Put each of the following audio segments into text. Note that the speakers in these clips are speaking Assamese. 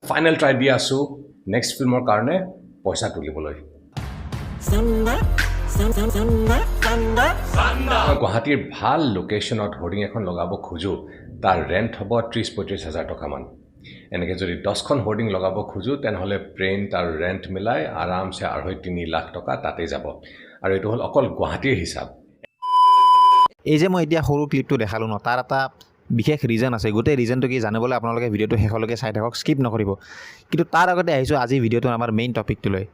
ফাইনেল ট্ৰাই দি আছোঁ নেক্সট ফিল্মৰ কাৰণে পইচা তুলিবলৈ মই গুৱাহাটীৰ ভাল লোকেশ্যনত হোৰ্ডিং এখন লগাব খোজোঁ তাৰ ৰেণ্ট হ'ব ৩০-৩৫ হাজাৰ টকামান এনেকৈ যদি 10খন হোৰ্ডিং লগাব খোজোঁ তেনেহ'লে প্ৰেইণ্ট আৰু ৰেণ্ট মিলাই আৰামছে ২.৫-৩ লাখ টকা তাতেই যাব আৰু এইটো হ'ল অকল গুৱাহাটীৰ হিচাপ এই যে মই এতিয়া সৰু ক্লিপটো দেখালোঁ ন তাৰ এটা বিশেষ ৰিজন আছে গোটেই ৰিজনটো কি জানিবলৈ আপোনালোকে ভিডিঅ'টো শেষলৈকে চাই থাকক স্কিপ নকৰিব কিন্তু তাৰ আগতে আহিছোঁ আজি ভিডিঅ'টোৰ আমাৰ মেইন টপিকটোলৈ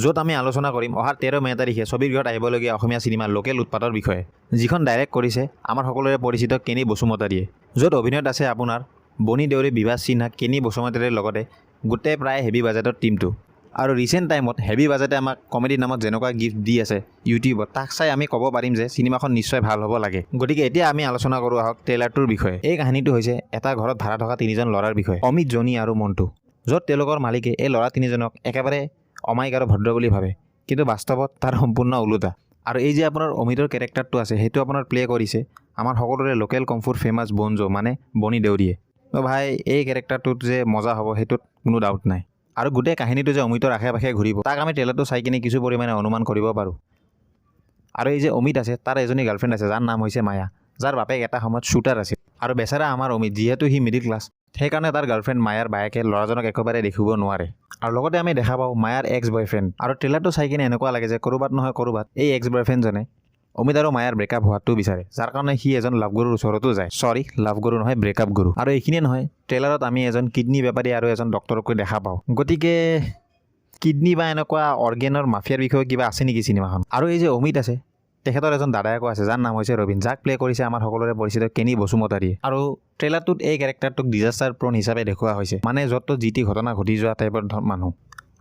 য'ত আমি আলোচনা কৰিম অহা 13 মে' তাৰিখে ছবিৰ ঘৰত আহিবলগীয়া অসমীয়া চিনেমা লোকেল উৎপাতৰ বিষয়ে যিখন ডাইৰেক্ট কৰিছে আমাৰ সকলোৰে পৰিচিত কেনি বসুমতাৰীয়ে য'ত অভিনয়ত আছে আপোনাৰ বনি দেউৰী বিভাস সিনহা কেনি বসুমতাৰীৰ লগতে গোটেই প্ৰায় হেভি বাজেটৰ টিমটো আৰু ৰিচেণ্ট টাইমত হেভি বাজেটে আমাক কমেডি নামত যেনেকুৱা গিফ্ট দি আছে ইউটিউবত তাক চাই আমি ক'ব পাৰিম যে চিনেমাখন নিশ্চয় ভাল হ'ব লাগে গতিকে এতিয়া আমি আলোচনা কৰোঁ আহক ট্ৰেইলাৰটোৰ বিষয়ে এই কাহিনীটো হৈছে এটা ঘৰত ভাড়া থকা 3জন ল'ৰাৰ বিষয়ে অমিত জনি আৰু মণ্টু য'ত তেওঁলোকৰ মালিকে এই ল'ৰা 3জনক একেবাৰে অমায়িক আৰু ভদ্ৰ বুলি ভাবে কিন্তু বাস্তৱত তাৰ সম্পূৰ্ণ ওলোটা আৰু এই যে আপোনাৰ অমিতৰ কেৰেক্টাৰটো আছে সেইটো আপোনাৰ প্লে কৰিছে আমাৰ সকলোৰে লোকেল কমফৰ্ট ফেমাছ বনজো মানে বনি দেউৰীয়ে তো ভাই এই কেৰেক্টাৰটোত যে মজা হ'ব সেইটোত কোনো ডাউট নাই আৰু গোটেই কাহিনীটো যে অমিতৰ আশে পাশে ঘূৰিব তাক আমি ট্ৰেইলাৰটো চাই কিনে কিছু পৰিমাণে অনুমান কৰিব পাৰোঁ আৰু এই যে অমিত আছে তাৰ এজনী গাৰ্লফ্ৰেণ্ড আছে যাৰ নাম হৈছে মায়া যাৰ বাপেক এটা সময়ত শ্বুটাৰ আছিল আৰু বেচাৰা আমাৰ অমিত যিহেতু সি মিডিল ক্লাছ সেইকাৰণে তাৰ গাৰ্লফ্ৰেণ্ড মায়াৰ বায়েকে ল'ৰাজনক একেবাৰে দেখিব নোৱাৰে আৰু লগতে আমি দেখা পাওঁ মায়াৰ এক্স বয়ফ্ৰেণ্ড আৰু ট্ৰেইলাৰটো চাই কিনে এনেকুৱা লাগে যে ক'ৰবাত নহয় ক'ৰবাত এই এক্স বয়ফ্ৰেণ্ডজনে অমিত আৰু মায়াৰ ব্ৰেকআপ হোৱাটো বিচাৰে যাৰ কাৰণে সি এজন লাভ গুৰুৰ ওচৰতো যায় লাভ গুৰু নহয় ব্ৰেকআপ গুৰু আৰু এইখিনিয়ে নহয় ট্ৰেইলাৰত আমি এজন কিডনী বেপাৰী আৰু এজন ডক্টৰকো দেখা পাওঁ গতিকে কিডনী বা এনেকুৱা অৰ্গেনৰ মাফিয়াৰ বিষয়ে কিবা আছে নেকি চিনেমাখন আৰু এই যে অমিত আছে তেখেতৰ এজন দাদায়েকো আছে যাৰ নাম হৈছে ৰবীন যাক প্লে কৰিছে আমাৰ সকলোৰে পৰিচিত কেনি বসুমতাৰীয়ে আৰু ট্ৰেইলাৰটোত এই কেৰেক্টাৰটোক ডিজাষ্টাৰ প্ৰ'ন হিচাপে দেখুওৱা হৈছে মানে য'ত যি টি ঘটনা ঘটি যোৱা টাইপৰ মানুহ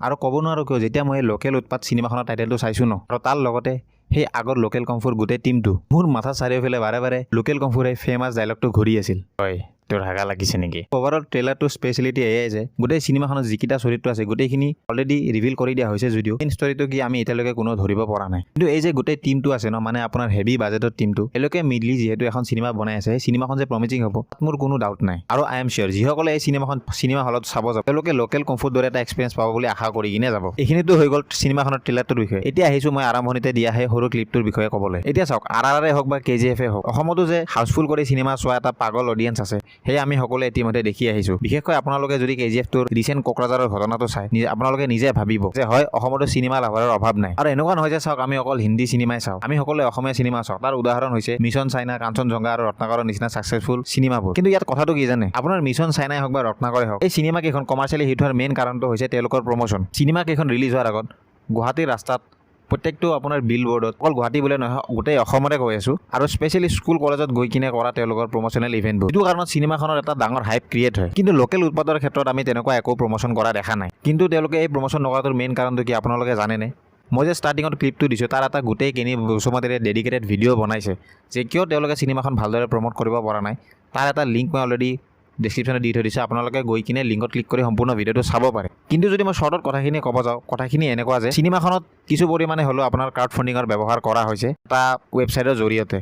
আৰু ক'ব নোৱাৰোঁ কিয় যেতিয়া মই লোকেল উৎপাত চিনেমাখনৰ টাইটেলটো চাইছোঁ ন আৰু তাৰ লগতে সেই আগৰ লোকেল কমফৰ্ট গোটেই টিমটো মোৰ মাথা চাৰিওফালে বাৰে বাৰে লোকেল কমফৰ্ট এই ফেমাছ ডাইলগটো ঘূৰি আছিল হয় তোৰ হাগা লাগিছে নেকি অভাৰঅল ট্ৰেইলাৰটো স্পেচিয়েলিটি এয়াই যে গোটেই চিনেমাখনত যিকেইটা চৰিত্ৰ আছে গোটেইখিনি অলৰেডি ৰিভিল কৰি দিয়া হৈছে যদিও মেইন ষ্টৰিটো কি আমি এতিয়ালৈকে কোনো ধৰিব পৰা নাই কিন্তু এই যে গোটেই টিমটো আছে ন মানে আপোনাৰ হেভি বাজেটৰ টিমটো এওঁলোকে মিলি যিহেতু এখন চিনেমা বনাই আছে সেই চিনেমাখন যে প্ৰমিজিং হ'ব তাত মোৰ কোনো ডাউট নাই আৰু আই এম চিয়'ৰ যিসকলে এই চিনেমাখন চিনেমা হলত চাব যাব তেওঁলোকে লোকেল কমফৰ্ট দৰে এটা এক্সপিৰিয়েঞ্চ পাব বুলি আশা কৰি কিনে যাব এইখিনিতো হৈ গ'ল চিনেমাখনৰ ট্ৰেইলাৰটোৰ বিষয়ে এতিয়া আহিছোঁ মই আৰম্ভণিতে দিয়া সেই সৰু ক্লিপটোৰ বিষয়ে ক'বলৈ এতিয়া চাওক RRR হওক বা KGF হওক অসমতো যে হাউচফুল কৰি চিনেমা চোৱা এটা পাগল অডিয়েঞ্চ আছে সেয়ে আমি সকলোৱে ইতিমধ্যে দেখি আহিছোঁ বিশেষকৈ আপোনালোকে যদি KGFটোৰ ৰিচেণ্ট কোকৰাঝাৰৰ ঘটনাটো চাই আপোনালোকে নিজে ভাবিব যে হয় অসমতো চিনেমা লাভাৰৰ অভাৱ নাই আৰু এনেকুৱা নহয় যে চাওক আমি অকল হিন্দী চিনেমাই চাওঁ আমি সকলোৱে অসমীয়া চিনেমা চাওঁ তাৰ উদাহৰণ হৈছে মিছন চাইনা কাঞ্চনজংঘা আৰু ৰত্নাকৰৰ নিচিনা ছাকচেছফুল চিনেমাবোৰ কিন্তু ইয়াত কথাটো কি জানে আপোনাৰ মিছন চাইনাই হওক বা ৰত্নাকৰে হওক এই চিনেমা কেইখন কমাৰ্চিয়েলি হিট হোৱাৰ মেইন কাৰণটো হৈছে তেওঁলোকৰ প্ৰমোশ্যন চিনেমা কেইখন ৰিলিজ হোৱাৰ আগত গুৱাহাটীৰ ৰাস্তাত প্ৰত্যেকটো আপোনাৰ বিলবোৰ্ডত অকল গুৱাহাটী বুলিয়ে নহয় গোটেই অসমতে কৈ আছোঁ আৰু স্পেচিয়েলি স্কুল কলেজত গৈ কিনে কৰা তেওঁলোকৰ প্ৰমোচনেল ইভেণ্টবোৰ এইটো কাৰণত চিনেমাখনৰ এটা ডাঙৰ হাইপ ক্ৰিয়েট হয় কিন্তু লোকেল উৎপাদৰ ক্ষেত্ৰত আমি তেনেকুৱা একো প্ৰমোশ্যন কৰা দেখা নাই কিন্তু তেওঁলোকে এই প্ৰমোশ্যন নকৰাটোৰ মেইন কাৰণটো কি আপোনালোকে জানেনে মই যে ষ্টাৰ্টিঙত ক্লিপটো দিছোঁ তাৰ এটা গোটেই কেনি বসুমতাৰীয়ে ডেডিকেটেড ভিডিঅ' বনাইছে যে কিয় তেওঁলোকে চিনেমাখন ভালদৰে প্ৰমোট কৰিব পৰা নাই তাৰ এটা লিংক মই অলৰেডি ডেছক্ৰিপশ্যনত দি থৈ দিছে আপোনালোকে গৈ কিনে লিংকত ক্লিক কৰি সম্পূৰ্ণ ভিডিঅ'টো চাব পাৰে কিন্তু যদি মই শ্বৰ্টত কথাখিনি ক'ব যাওঁ কথাখিনি এনেকুৱা যে চিনেমাখনত কিছু পৰিমাণে হ'লেও আপোনাৰ ক্ৰাউড ফাণ্ডিঙৰ ব্যৱহাৰ কৰা হৈছে এটা ৱেবছাইটৰ জৰিয়তে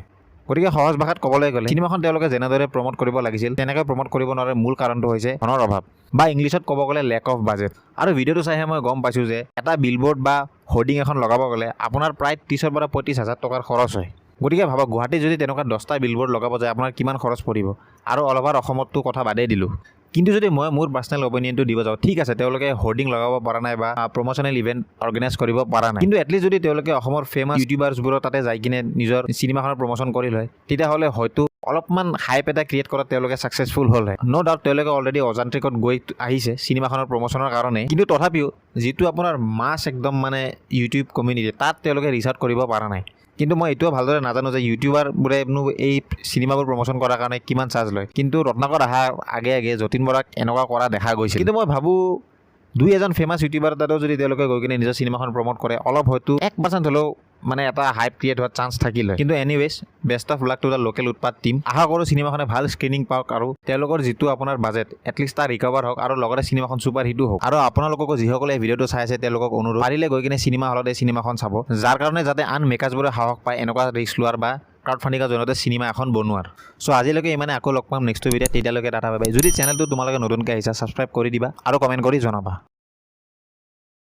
গতিকে সহজ ভাষাত ক'বলৈ গ'লে চিনেমাখন তেওঁলোকে যেনেদৰে প্ৰমোট কৰিব লাগিছিল তেনেকৈ প্ৰমোট কৰিব নোৱাৰে মূল কাৰণটো হৈছে ধনৰ অভাৱ বা ইংলিছত ক'ব গ'লে লেক অফ বাজেট আৰু ভিডিঅ'টো চাইহে মই গম পাইছোঁ যে এটা বিলবোৰ্ড বা হোৰ্ডিং এখন লগাব গ'লে আপোনাৰ প্ৰায় 30,000 পৰা 35,000 টকাৰ খৰচ হয় গতিকে ভাবক গুৱাহাটীত যদি তেনেকুৱা 10টা বিলবোৰ্ড লগাব যায় আপোনাৰ কিমান খৰচ পৰিব আৰু অল অভাৰ অসমততো কথা বাদেই দিলোঁ কিন্তু যদি মই মোৰ পাৰ্চনেল অপিনিয়নটো দিব যাওঁ ঠিক আছে তেওঁলোকে হোৰ্ডিং লগাব পৰা নাই বা প্ৰমোচনেল ইভেণ্ট অৰ্গেনাইজ কৰিব পৰা নাই কিন্তু এটলিষ্ট যদি তেওঁলোকে অসমৰ ফেমাছ ইউটিউবাৰ্ছবোৰৰ তাতে যাই কিনে নিজৰ চিনেমাখনৰ প্ৰমোচন কৰিল হয় তেতিয়াহ'লে হয়তো অলপমান হাইপ এটা ক্ৰিয়েট কৰাত তেওঁলোকে ছাকচেছফুল হ'ল হয় ন' ডাউট তেওঁলোকে অলৰেডি অজান্ত্ৰিকত গৈ আহিছে চিনেমাখনৰ প্ৰমোচনৰ কাৰণে কিন্তু তথাপিও যিটো আপোনাৰ মাছ একদম মানে ইউটিউব কমিউনিটি তাত তেওঁলোকে ৰিচ আউট কৰিব পৰা নাই কিন্তু মই এইটোও ভালদৰে নাজানো যে ইউটিউবাৰবোৰেনো এই চিনেমাবোৰ প্ৰমোচন কৰাৰ কাৰণে কিমান চাৰ্জ লয় কিন্তু ৰত্নাকৰ অহাৰ আগে আগে যতীন বৰাক এনেকুৱা কৰা দেখা গৈছিল কিন্তু মই ভাবোঁ দুই এজন ফেমাছ ইউটিউবাৰ তাতেও যদি তেওঁলোকে গৈ কিনে নিজৰ চিনেমাখন প্ৰমোট কৰে অলপ হয়তো 1% হ'লেও মানে এটা হাইপ ক্ৰিয়েট হোৱাৰ চান্স থাকিল হয় কিন্তু anyways best of luck to the local উৎপাত টিম আশা কৰোঁ চিনেমাখনে ভাল স্ক্ৰিনিং পাওক আৰু তেওঁলোকৰ যিটো আপোনাৰ বাজেট এটলিষ্ট তাৰ ৰিকভাৰ হওক আৰু লগতে চিনেমাখন ছুপাৰ হিটো হওক আৰু আপোনালোককো যিসকলে এই ভিডিঅ'টো চাই আছে তেওঁলোকক অনুৰোধ পাৰিলে গৈ কিনে চিনেমা হলত এই চিনেমাখন চাব যাৰ কাৰণে যাতে আন মেকাৰ্ছবোৰে সাহস পায় এনেকুৱা ৰিস্ক লোৱাৰ বা ক্ৰাউড ফাণ্ডিঙৰ জৰিয়তে চিনেমা এখন বনোৱাৰ। চ' আজিলৈকে ইমানে, আকৌ লগ পাম নেক্সট ভিডিঅ'ত। তেতিয়ালৈকে টাটা বাই বাই। যদি চেনেলটো তোমালোকে নতুনকৈ আহিছা ছাবস্ক্ৰাইব কৰি দিবা আৰু কমেণ্ট কৰি জনাবা।